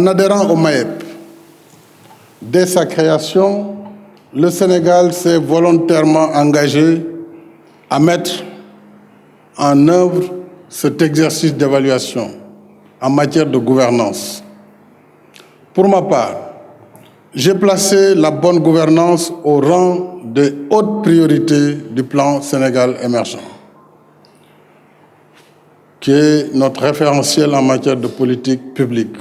En adhérant au MAEP, dès sa création, le Sénégal s'est volontairement engagé à mettre en œuvre cet exercice d'évaluation en matière de gouvernance. Pour ma part, j'ai placé la bonne gouvernance au rang des hautes priorités du plan Sénégal émergent, qui est notre référentiel en matière de politique publique.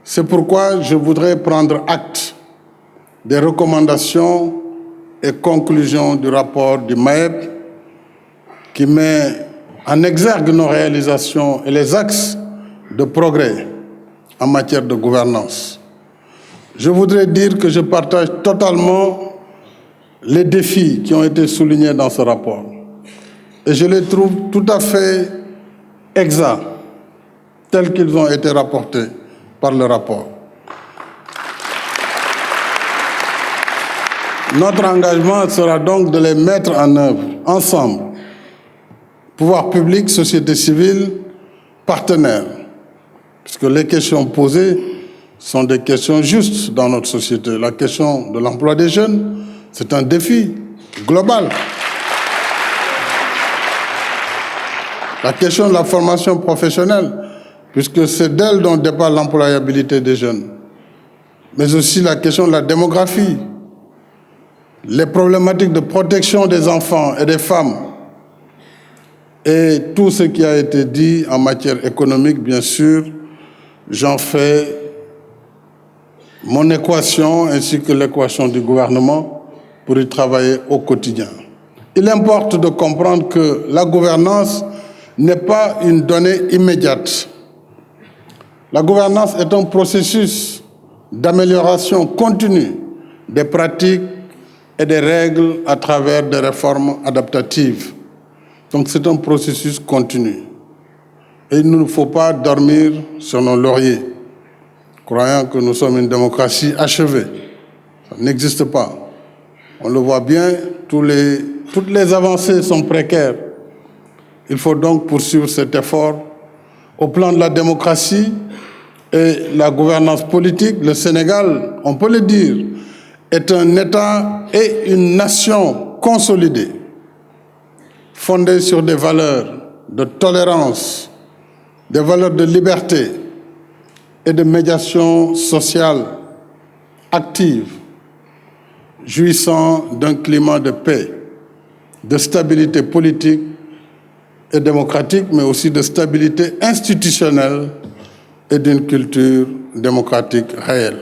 C'est pourquoi je voudrais prendre acte des recommandations et conclusions du rapport du MAEP qui met en exergue nos réalisations et les axes de progrès en matière de gouvernance. Je voudrais dire que je partage totalement les défis qui ont été soulignés dans ce rapport et je les trouve tout à fait exacts, tels qu'ils ont été rapportés par le rapport. Notre engagement sera donc de les mettre en œuvre ensemble, pouvoir public, société civile, partenaires, puisque les questions posées sont des questions justes dans notre société. La question de l'emploi des jeunes, c'est un défi global. La question de la formation professionnelle, puisque c'est d'elle dont dépend l'employabilité des jeunes, mais aussi la question de la démographie, les problématiques de protection des enfants et des femmes, et tout ce qui a été dit en matière économique, bien sûr, j'en fais mon équation ainsi que l'équation du gouvernement pour y travailler au quotidien. Il importe de comprendre que la gouvernance n'est pas une donnée immédiate. La gouvernance est un processus d'amélioration continue des pratiques et des règles à travers des réformes adaptatives. Donc c'est un processus continu. Et il ne faut pas dormir sur nos lauriers, croyant que nous sommes une démocratie achevée. Ça n'existe pas. On le voit bien, toutes les avancées sont précaires. Il faut donc poursuivre cet effort. Au plan de la démocratie et la gouvernance politique, le Sénégal, on peut le dire, est un État et une nation consolidée, fondée sur des valeurs de tolérance, des valeurs de liberté et de médiation sociale active, jouissant d'un climat de paix, de stabilité politique et démocratique, mais aussi de stabilité institutionnelle et d'une culture démocratique réelle.